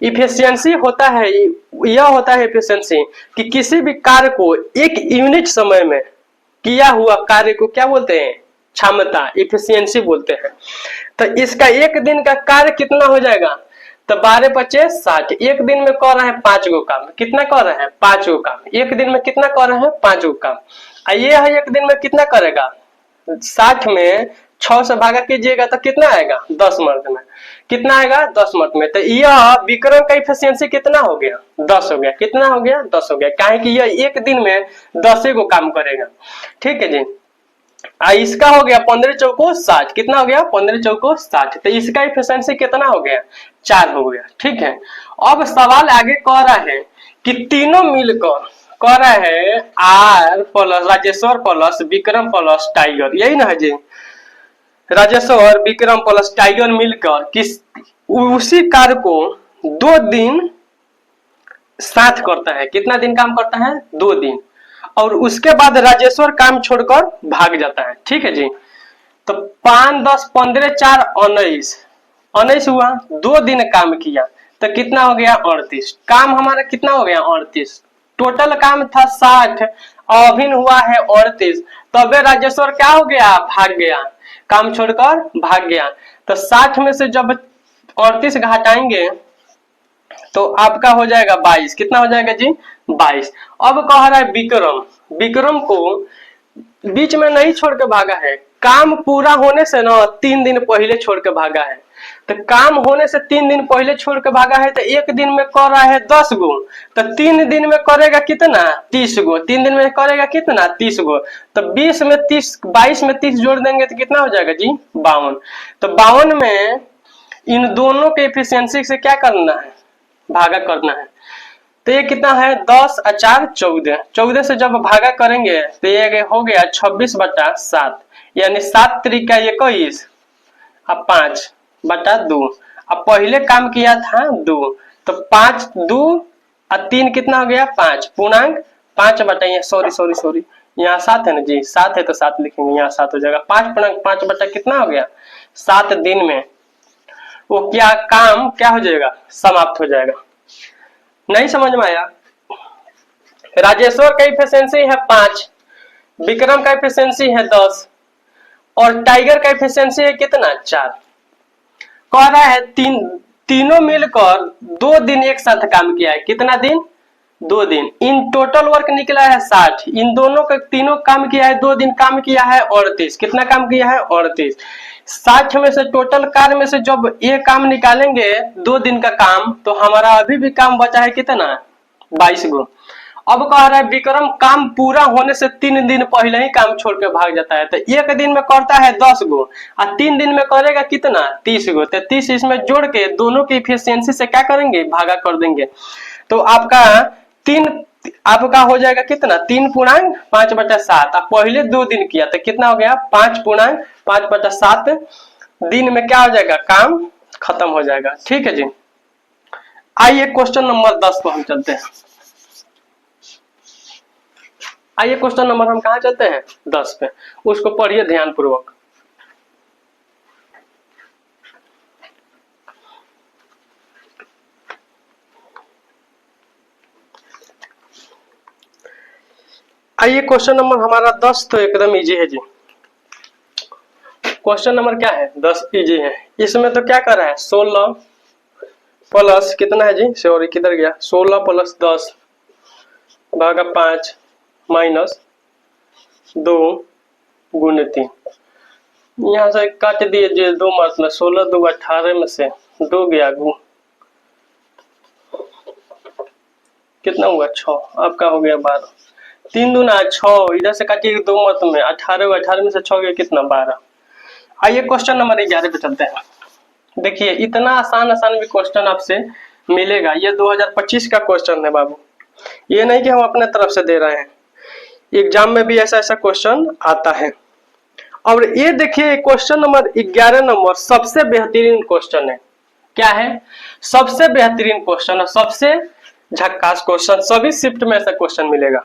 Speaker 1: इफिशियंसी होता है, यह होता है इफिशियंसी कि किसी भी कार्य को 1 यूनिट समय में किया हुआ कार्य को क्या बोलते हैं? क्षमता, इफिशियंसी बोलते हैं। तो इसका 1 दिन का कार्य कितना हो जाएगा? तो 12×5 = 60। 1 दिन में कर रहे हैं 5 गो काम। कितना कर रहे हैं? 5 गो काम। 1 दिन में कितना कर रहे हैं? 5 गो काम। ये है 1 दिन में कितना करेगा? 60 में 6 से भागा कीजिएगा तो कितना आएगा 10 मर्द में, कितना आएगा 10 मर्द में। तो यह विक्रम का एफिशिएंसी कितना हो गया 10 हो गया, कितना हो गया 10 हो गया, काहे कि यह एक दिन में 10 को काम करेगा। ठीक है जी। इसका हो गया 15 चौको 60, कितना हो गया 15 चौको 60, तो इसका एफिशिएंसी कितना हो गया 4 हो गया। ठीक है। अब सवाल आगे कह रहा है कि तीनों मिलकर कह रहा है R plus Rajeshwar plus Vikram plus tiger, यही ना है जी, राजेश्वर विक्रम प्लस टाइगर मिलकर किस उसी कार्य को 2 दिन साथ करता है। कितना दिन काम करता है 2 दिन, और उसके बाद राजेश्वर काम छोड़कर भाग जाता है। ठीक है जी। तो 5 10 15 4 19 19 हुआ, 2 दिन काम किया तो कितना हो गया 38, काम हमारा कितना हो गया 38, टोटल काम था 60, अभिन्न हुआ है 38, तबे राजेश्वर क्या हो गया भाग गया, काम छोड़कर भाग गया। तो 60 में से जब 38 घटाएंगे तो आपका हो जाएगा 22, कितना हो जाएगा जी 22। अब कह रहा है विक्रम, विक्रम को बीच में नहीं छोड़ के भागा है, काम पूरा होने से ना 3 दिन पहले छोड़ के भागा है। तो काम होने से 3 दिन पहले छोड़ के भागा है, तो एक दिन में कर रहा है 10 गो, तो 3 दिन में करेगा कितना 30 गो, 3 दिन में करेगा कितना 30 गो, तो 20 में 30 22 में 30 जोड़ देंगे तो कितना हो जाएगा जी 52। तो 52 में इन दोनों के एफिशिएंसी से क्या करना है भागा करना है। तो ये कितना है 10 और 4 14, 14 से जब भागा करेंगे तो ये हो गया 26/7, यानी 7 त्रिका 21 और 5/2। अब पहले काम किया था 2, तो 5 2 और 3 कितना हो गया 5, पूर्णांक 5 बटा सॉरी यहाँ 7 है ना जी, 7 है तो 7 लिखेंगे, यहाँ 7 हो जाएगा, 5 पूर्णांक 5 बटा कितना हो गया 7 दिन में वो क्या काम क्या हो जाएगा समाप्त हो जाएगा। नहीं समझ में आया। राजेश्वर का एफिशिएंसी है 5, विक्रम का एफिशिएंसी है 10 और टाइगर का एफिशिएंसी है कितना 4। कह रहा है तीनों मिलकर 2 दिन एक साथ काम किया है, कितना दिन 2 दिन। इन टोटल वर्क निकला है 60, इन दोनों का तीनों काम किया है 2 दिन काम किया है 38, कितना काम किया है 38। 60 में से टोटल कार्य में से जब ये काम निकालेंगे 2 दिन का काम, तो हमारा अभी भी काम बचा है कितना 22 गो। अब कह रहा है विक्रम काम पूरा होने से 3 दिन पहले ही काम छोड़ के भाग जाता है, तो एक दिन में करता है 10 गो और 3 दिन में करेगा कितना 30 गो, तो 30 इसमें जोड़ के दोनों की इफिशियंसी से क्या करेंगे भागा कर देंगे। तो आपका हो जाएगा कितना 3 पूर्णांक 5/7, आप पहले 2 दिन किया तो कितना हो गया 5 पूर्णांक 5/7 दिन में क्या हो जाएगा काम खत्म हो जाएगा। ठीक है जी। आइए क्वेश्चन नंबर 10 को हम चलते हैं। आइए क्वेश्चन नंबर हम कहाँ चलते हैं 10 पे, उसको पढ़िए ध्यान पूर्वक। आइए क्वेश्चन नंबर हमारा 10 तो एकदम इजी है जी। क्वेश्चन नंबर क्या है 10 इजी है। इसमें तो क्या कर रहा है 16 प्लस कितना है जी सॉरी किधर गया 16 प्लस 10 भागा 5 माइनस 2 गुने 3, यहाँ से काट दिए जी 2 मार्क्स में 16 2 18 में से 2 गया गु कितना हुआ 6, आपका हो गया 12, 3 दूना 6, इधर से काटिए 2 मत में 18 18 में से 6 गया कितना 12। आइए क्वेश्चन नंबर 11 पे चलते हैं। देखिए इतना आसान भी क्वेश्चन आपसे मिलेगा, ये 2025 का क्वेश्चन है बाबू, ये नहीं कि हम अपने तरफ से दे रहे हैं, एग्जाम में भी ऐसा क्वेश्चन आता है। और ये देखिए क्वेश्चन नंबर 11 नंबर सबसे बेहतरीन क्वेश्चन है। क्या है सबसे बेहतरीन क्वेश्चन, सबसे झक्कास क्वेश्चन, सभी शिफ्ट में ऐसा क्वेश्चन मिलेगा।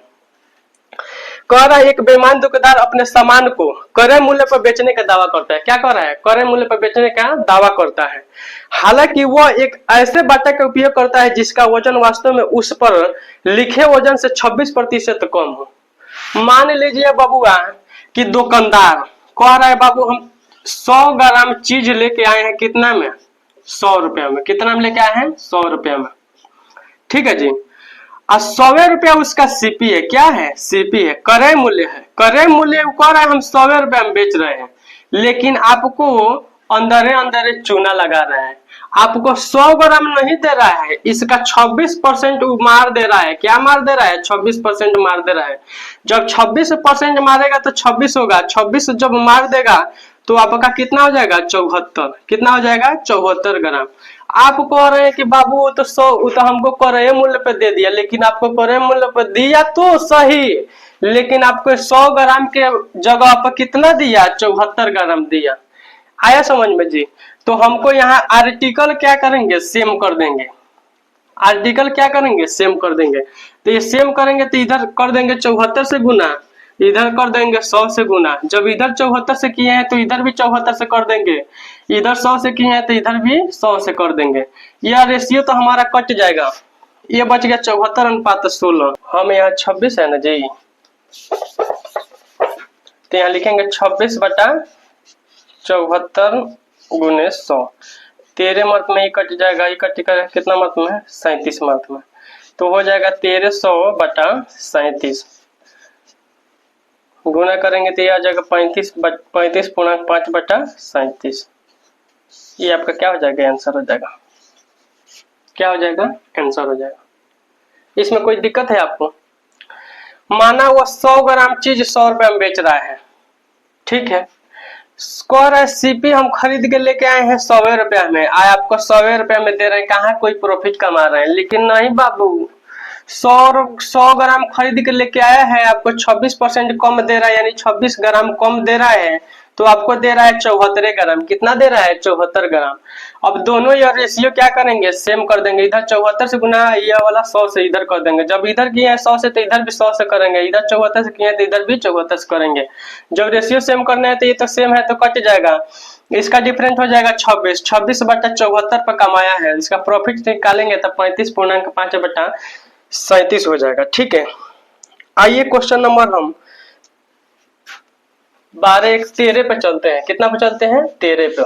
Speaker 1: कह रहा है एक बेईमान दुकानदार अपने सामान को क्रय मूल्य पर बेचने का दावा करता है। क्या कर रहा है क्रय मूल्य पर बेचने का दावा करता है, हालांकि वह एक ऐसे बाटा का उपयोग करता है जिसका वजन वास्तव में उस पर लिखे वजन से 26% कम हो। मान लीजिए बाबूआ कि दुकानदार कह रहा है बाबू हम 100 ग्राम चीज लेके आए हैं कितना में 100 रुपया में, कितना में लेके आए हैं 100 रुपया में। ठीक है जी। और 100 रुपया उसका सीपी है, क्या है सीपी है, क्रय मूल्य है, क्रय मूल्य कह रहा है हम 100 रुपया में बेच रहे हैं, लेकिन आपको अंदर अंदर चूना लगा रहा है, आपको 100 ग्राम नहीं दे रहा है, इसका 26% मार दे रहा है। क्या मार दे रहा है? 26% मार दे रहा है। जब 26% मारेगा तो 26 होगा, 26 जब मार देगा तो आपका कितना हो जाएगा? 74। कितना हो जाएगा? 74 ग्राम। आप कह रहे हैं कि बाबू वो तो 100, वो तो हमको क्रय मूल्य पे दे दिया, लेकिन आपको क्रय मूल्य पे दिया तो सही, लेकिन आपको 100 ग्राम के जगह पर कितना दिया? 74 ग्राम दिया। आया समझ में जी? तो हमको यहाँ आर्टिकल क्या करेंगे? सेम कर देंगे। आर्टिकल क्या करेंगे? सेम कर देंगे। तो ये सेम करेंगे तो इधर कर देंगे 74 से गुना, इधर कर देंगे 100 से गुना। जब इधर 74 से किए हैं तो इधर भी 74 से कर देंगे, इधर 100 से किए हैं तो इधर भी 100 से कर देंगे। यह रेशियो तो हमारा कट जाएगा, ये बच गया 74:16। हम यहाँ 26 है ना जी, तो यहाँ लिखेंगे 26/74 गुने 100। 13 मर्त में ही कट जाएगा, ये कट कर कितना मर्त में? 37 मर्त में। तो हो जाएगा 1300/37 गुना करेंगे तो ये आ जाएगा 35.5/37। ये आपका क्या हो जाएगा? आंसर हो जाएगा। क्या हो जाएगा? आंसर हो जाएगा। इसमें कोई दिक्कत है आपको? माना वो 100 ग्राम चीज 100 रुपए में बेच रहा है, ठीक है। स्क्वायर है सीपी हम खरीद के लेके आए हैं 100 रुपया में, आए आपको 100 रुपया में दे रहे हैं, कहाँ कोई प्रॉफिट कमा रहे हैं। लेकिन नहीं बाबू, 100 ग्राम खरीद के लेके आया है, आपको 26% कम दे रहा है, यानी 26 ग्राम कम दे रहा है, तो आपको दे रहा है 74 ग्राम। कितना दे रहा है? 74 ग्राम। अब दोनों यह रेशियो क्या करेंगे? सेम कर देंगे। इधर 74 से गुना यह वाला 100 से इधर कर देंगे। जब इधर किए हैं 100 से तो इधर भी 100 से करेंगे, इधर 74 से किए हैं तो इधर भी 74 से करेंगे। जब रेशियो सेम करना है तो ये तो सेम है तो कट जाएगा, इसका डिफरेंट हो जाएगा 26। 26/74 पर कमाया है, इसका प्रॉफिट निकालेंगे तो 35.5/37 हो जाएगा। ठीक है, आइए क्वेश्चन नंबर हम 13 पे चलते हैं। कितना पे चलते हैं? 13 पे।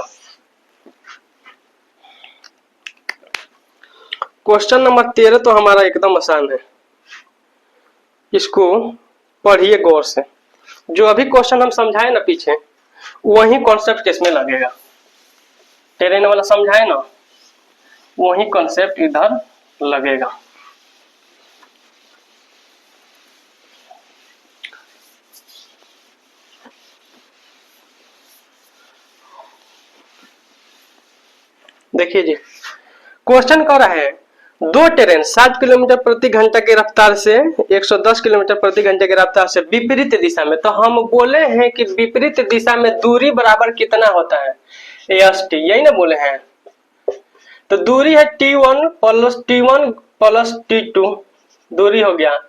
Speaker 1: क्वेश्चन नंबर 13 तो हमारा एकदम आसान है, इसको पढ़िए गौर से। जो अभी क्वेश्चन हम समझाए ना पीछे, वही कॉन्सेप्ट इसमें लगेगा। टेरेन वाला समझाए ना, वही कॉन्सेप्ट इधर लगेगा। देखिए जी, क्वेश्चन कर रहा है दो ट्रेन 60 किलोमीटर प्रति घंटा की रफ्तार से 110 किलोमीटर प्रति घंटे की रफ्तार से विपरीत दिशा में, तो हम बोले हैं कि विपरीत दिशा में दूरी बराबर कितना होता है? st, यही ना बोले हैं। तो दूरी है t1 प्लस t2, दूरी हो गया।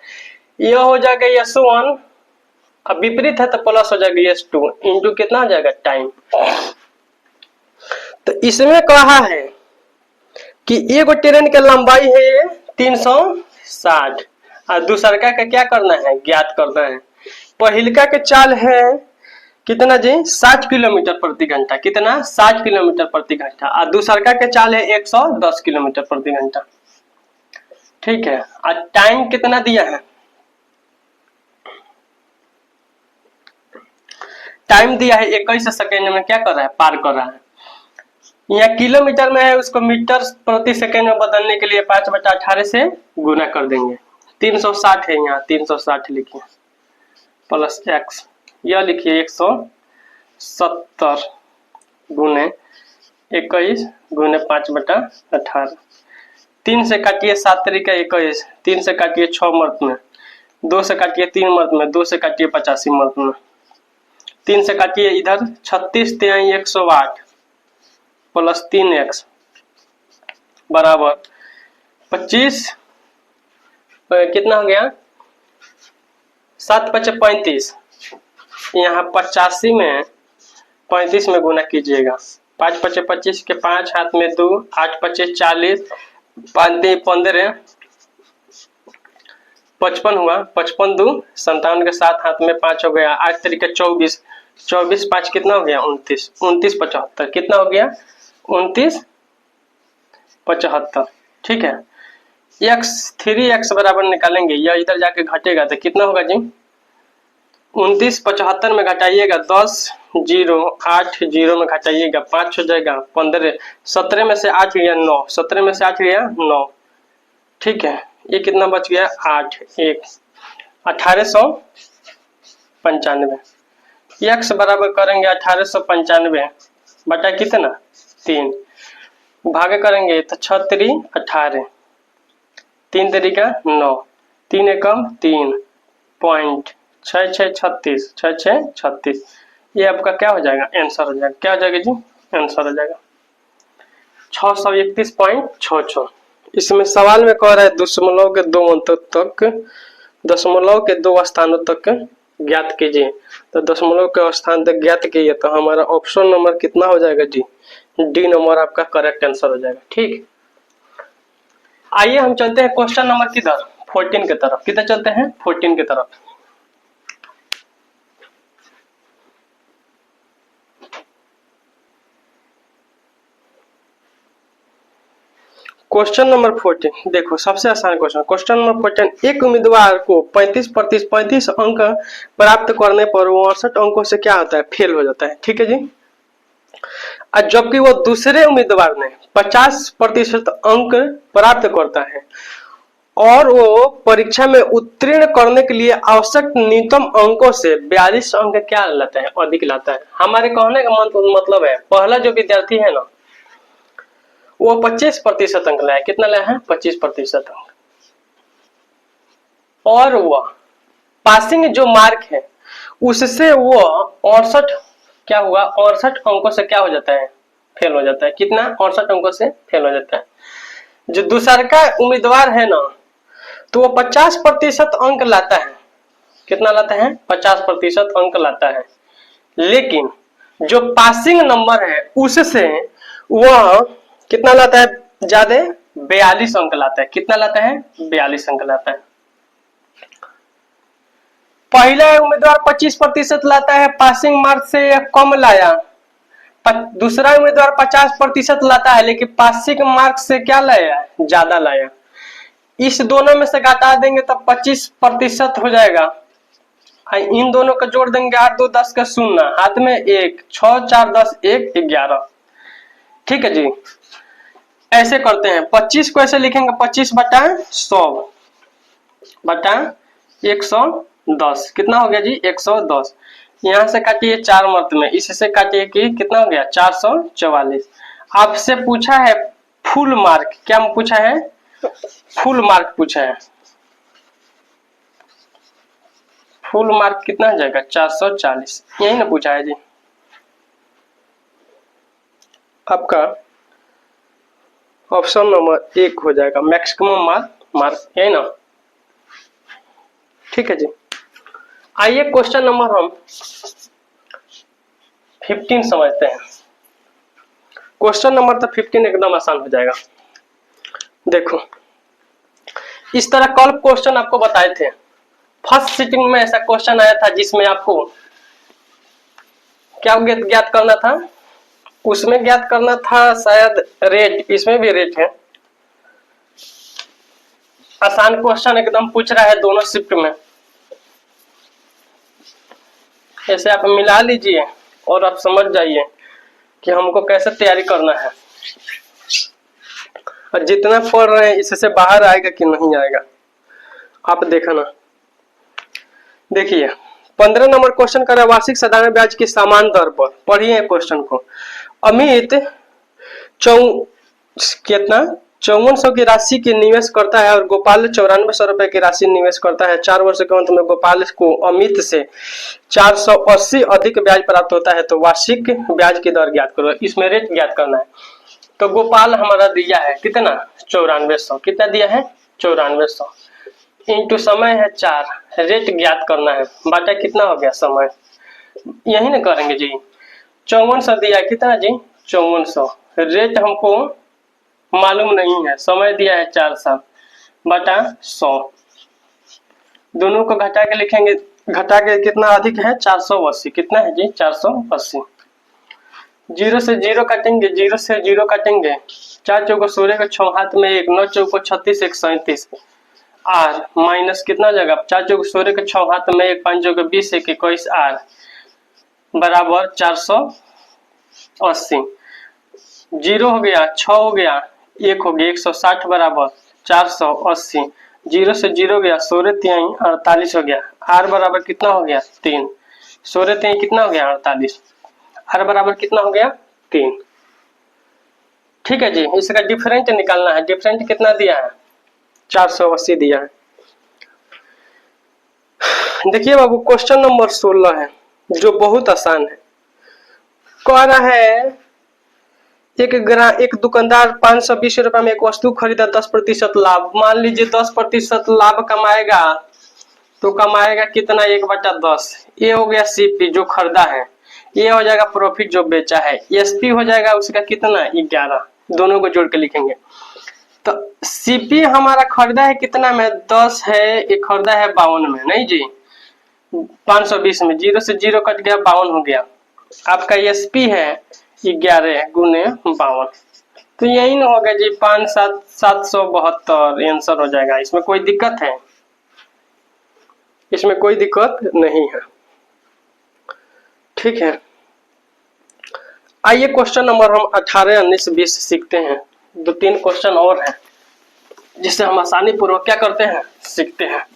Speaker 1: यह हो जाएगा s1, अब विपरीत है तो प्लस हो जाएगा s2 इंटू कितना हो जाएगा? टाइम। तो इसमें कहा है कि एक ट्रेन की लंबाई है 360 और दूसरका का क्या करना है? ज्ञात करना है। पहिलका के चाल है कितना जी? 60 किलोमीटर प्रति घंटा। कितना? 60 किलोमीटर प्रति घंटा। और दूसरका के चाल है 110 किलोमीटर प्रति घंटा। ठीक है, और टाइम कितना दिया है? टाइम दिया है 21 सेकेंड में क्या कर रहा है? पार कर रहा है। यहाँ किलोमीटर में है, उसको मीटर प्रति सेकेंड में बदलने के लिए 5/18 से गुना कर देंगे। 360 है, यहाँ 360 लिखिए प्लस x, यह लिखिए 170 गुने 21 गुने 5/18। 3 से काटिए 7 तरीका 21, 3 से काटिए 6 मर्द में, 2 से काटिए 3 मर्द में, 2 से काटिए 85 मर्द में, 3 से काटिए इधर 36 तिहाई 108 प्लस 3x बराबर 25, कितना हो गया? 7×5 = 35। यहाँ 85 में 35 में गुना कीजिएगा। 5×5 = 25 के 5 हाथ में 2, 8×5 = 40, 5×2 = 15, 55 हुआ। 55 2 57 के 7 हाथ में 5 हो गया। 8 तरीके 24, 24 5 कितना हो गया? 29, 29 75 कितना हो गया? 29 75। ठीक है, x3x बराबर निकालेंगे, यह इधर जाके घटेगा तो कितना होगा जी? 29 75 में घटाइएगा 10, जीरो, 8 जीरो में घटाइएगा 5 हो जाएगा 15, 17 में से 8 गया 9, 17 में से 8 गया 9, ठीक है। ये कितना बच गया 8, 1 1895। x बराबर करेंगे 1895 बटा कितना 3, भागे करेंगे तो 6 3 18, 3 तरीका 9, 3 एकम 3 पॉइंट 6 6 36, 6 6 36। ये आपका क्या हो जाएगा आंसर हो जाएगा, क्या हो जाएगा जी आंसर हो जाएगा 631.66। इसमें सवाल में कह रहा है दशमलव के 2 अंकों तक, दशमलव के 2 स्थानों तक ज्ञात कीजिए। तो दशमलव के स्थान तक ज्ञात कीजिए तो हमारा ऑप्शन नंबर कितना हो जाएगा जी, डी नंबर आपका करेक्ट आंसर हो जाएगा। ठीक, आइए हम चलते हैं क्वेश्चन नंबर किधर 14 की तरफ। किधर चलते हैं 14 की तरफ। क्वेश्चन नंबर 14 देखो, सबसे आसान क्वेश्चन। क्वेश्चन नंबर 14, एक उम्मीदवार को 35 अंक प्राप्त करने पर वो 68 अंकों से क्या होता है फेल हो जाता है, ठीक है जी। और जबकि वो दूसरे उम्मीदवार ने 50% अंक प्राप्त करता है और वो परीक्षा में उत्तीर्ण करने के लिए आवश्यक न्यूनतम अंकों से 42 अंक क्या लाता है अधिक लाता है। हमारे कहने का मतलब है पहला जो विद्यार्थी है ना वो 25% अंक लाया, कितना लाया है 25% अंक, और वो पासिंग जो मार्क है उससे वो 68 क्या हुआ 68 अंकों से क्या हो जाता है फेल हो जाता है। कितना 68 अंकों से फेल हो जाता है। जो दूसरा का उम्मीदवार है ना तो वो 50% अंक लाता है, कितना लाता है 50% अंक लाता है, लेकिन जो पासिंग नंबर है उससे वह कितना लाता है ज्यादा 42 अंक लाता है। कितना लाता है 42 अंक लाता है। पहला उम्मीदवार 25% लाता है, पासिंग मार्क से कम लाया। दूसरा उम्मीदवार 50% लाता है लेकिन पासिंग मार्क से क्या लाया ज्यादा लाया। इस दोनों में से घटा देंगे तब 25% हो जाएगा। इन दोनों का जोड़ देंगे 8 2 10 का 0, हाथ में 1, 6 4 10 1 11, ठीक है जी। ऐसे करते हैं 25 को ऐसे लिखेंगे 25 बटा 100 बटा 110, कितना हो गया जी 110। यहां से काटिए 4 मत में, इससे काटिए कि कितना हो गया 444। आपसे पूछा है फुल मार्क, क्या पूछा है फुल मार्क पूछा है। फुल मार्क कितना हो जाएगा 440, यही ना पूछा है जी। आपका ऑप्शन नंबर 1 हो जाएगा मैक्सिमम मार्क यही ना, ठीक है जी। आइए क्वेश्चन नंबर हम 15 समझते हैं। क्वेश्चन नंबर तो 15 एकदम आसान हो जाएगा। देखो इस तरह कल क्वेश्चन आपको बताए थे, फर्स्ट सिटिंग में ऐसा क्वेश्चन आया था जिसमें आपको क्या ज्ञात करना था, उसमें ज्ञात करना था शायद रेट, इसमें भी रेट है। आसान क्वेश्चन एकदम पूछ रहा है दोनों शिफ्ट में, ऐसे आप मिला लीजिए और आप समझ जाइए कि हमको कैसे तैयारी करना है और जितना पढ़ रहे हैं इससे बाहर आएगा कि नहीं आएगा आप देखना। देखिए 15 नंबर क्वेश्चन कर रहा है वार्षिक साधारण ब्याज की समान दर पर। पढ़िए क्वेश्चन को। अमित कितना 5400 की राशि की निवेश करता है और गोपाल 9400 रुपए की राशि निवेश करता है। 4 वर्ष के अंत में गोपाल को अमित से 480 अधिक ब्याज प्राप्त होता है, तो वार्षिक ब्याज की दर ज्ञात करो। इसमें रेट ज्ञात करना है। तो गोपाल हमारा दिया है कितना 9400, कितना दिया है 9400, इंटू समय है 4, रेट ज्ञात करना है, बाटा कितना हो गया समय, यही ना करेंगे जी। 5400 दिया कितना जी 5400, रेट हमको मालूम नहीं है, समय दिया है 4 साल, बटा 100, दोनों को घटा के लिखेंगे, घटा के कितना अधिक है 480, कितना है जी 480। 0 से 0 काटेंगे, 0 से 0 काटेंगे, 4 चौको 16 का 6 हाथ में 1, 9 चौको 36 1 37, आर माइनस कितना हो जाएगा 4 चौको 16 के 6 हाथ में 1, 5 चौको 20 1 21 आर, बराबर 480। 0 हो गया, 6 हो गया, 1 हो गया, 160 बराबर 480। 0 से 0 गया, 16 3 48 हो गया। r बराबर कितना हो गया 3। 16 3 कितना हो गया 48। r बराबर कितना हो गया 3। ठीक है जी, इसका डिफरेंट निकालना है। डिफरेंट कितना दिया है 480 दिया है। देखिए बाबू क्वेश्चन नंबर 16 है जो बहुत आसान है। कह रहा है एक दुकानदार 520 रुपए में एक वस्तु खरीदा 10% लाभ। मान लीजिए 10% लाभ कमाएगा तो कमाएगा कितना 1/10। ये हो गया सीपी जो खरीदा है, ये हो जाएगा प्रॉफिट जो बेचा है, एसपी हो जाएगा उसका कितना 11। दोनों को जोड़ के लिखेंगे तो सीपी हमारा खरीदा है कितना में 10 है, एक खरीदा है 52 में, नहीं जी 520 में 0 से 0 कट गया 52 हो गया। आपका एसपी है 11 गुने 52, तो यही ना होगा जी 5,772 आंसर हो जाएगा। इसमें कोई दिक्कत है? इसमें कोई दिक्कत नहीं है। ठीक है, आइए क्वेश्चन नंबर हम 18 19 20 सीखते हैं। 2-3 क्वेश्चन और हैं जिससे हम आसानी पूर्वक क्या करते हैं सीखते हैं।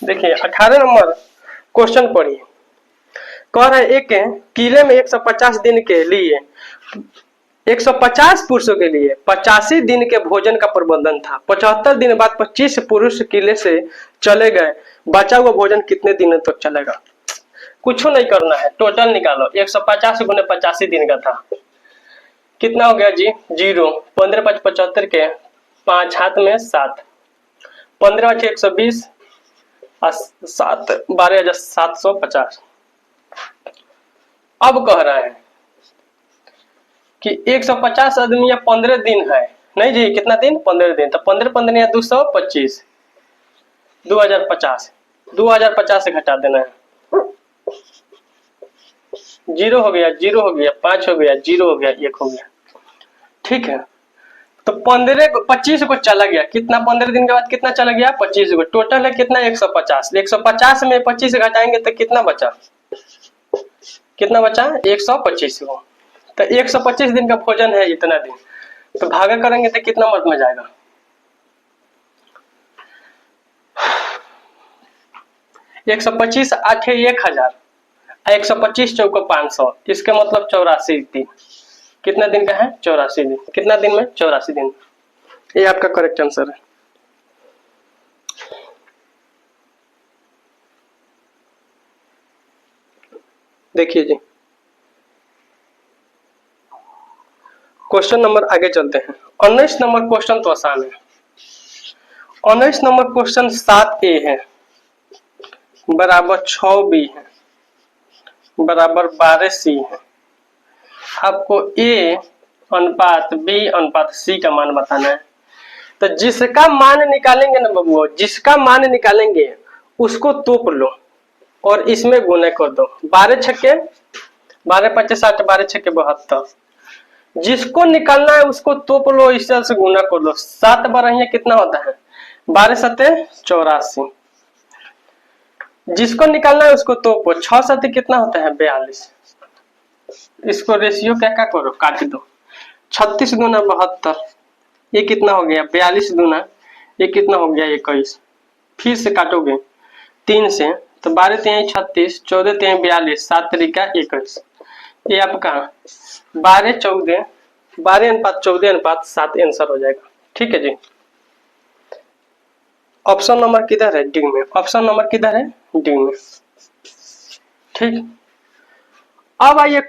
Speaker 1: देखिए 18 नंबर क्वेश्चन पढ़िए। कह रहा है एक किले में 150 दिन के लिए 150 पुरुषों के लिए 85 दिन के भोजन का प्रबंधन था। 75 दिन बाद 25 पुरुष किले से चले गए। बचा हुआ भोजन कितने दिनों तक चलेगा? कुछ नहीं करना है, टोटल निकालो। 150 गुने 85 दिन का था, कितना हो गया जी 0। 15 5 75 के 5 हाथ में 7, 15 5 120 7 12,750। अब कह रहा है कि 150 आदमी या 15 दिन है, नहीं जी कितना दिन 15 दिन, तो 15 15 या 225 2050। 2050 से घटा देना है। 0 हो गया, 0 हो गया, 5 हो गया, 0 हो गया, 1 हो गया। ठीक है, तो 25 को चला गया कितना, 15 दिन के बाद कितना चला गया 25 को। टोटल है कितना 150। 150 में 25 घटाएंगे तो कितना बचा, कितना बचा 125 को। तो 125 दिन का भोजन है इतना दिन, तो भागा करेंगे तो कितना मत में जाएगा 125 8 है 1000, 125 चौको 500, इसका मतलब 84 दिन। कितना दिन का है 84 दिन। कितना दिन में 84 दिन। ये आपका करेक्ट आंसर है। देखिए जी क्वेश्चन नंबर आगे चलते हैं। 19 नंबर क्वेश्चन तो आसान है। 19 नंबर क्वेश्चन 7A है बराबर 6B है बराबर 12C है। आपको A अनुपात B अनुपात C का मान बताना है। तो जिसका मान निकालेंगे ना बबुआ, जिसका मान निकालेंगे उसको तोप लो और इसमें गुना कर दो। 12 छक्के 12 पच्चे 60, 12 छक्के 72। जिसको निकालना है उसको तोप लो, इस तरह से गुना कर लो। 7 बार यहाँ कितना होता है 12 सत्ते 84। जिसको निकालना है उसको तोपो। 6 सत्ते कितना होता है 42। इसको रेशियो क्या क्या करो काट दो। 36 दूना 72, ये कितना हो गया 42 दूना, ये कितना हो गया 21। फिर से काटोगे 3 से तो 12 3 36, 14 3 42, 7 तरीका 21। ये आपका 12 14 12 अनुपात 14 अनुपात 7 आंसर हो जाएगा। ठीक है जी, ऑप्शन नंबर किधर है डी में। ऑप्शन नंबर किधर है डी में। ठीक, अब आइए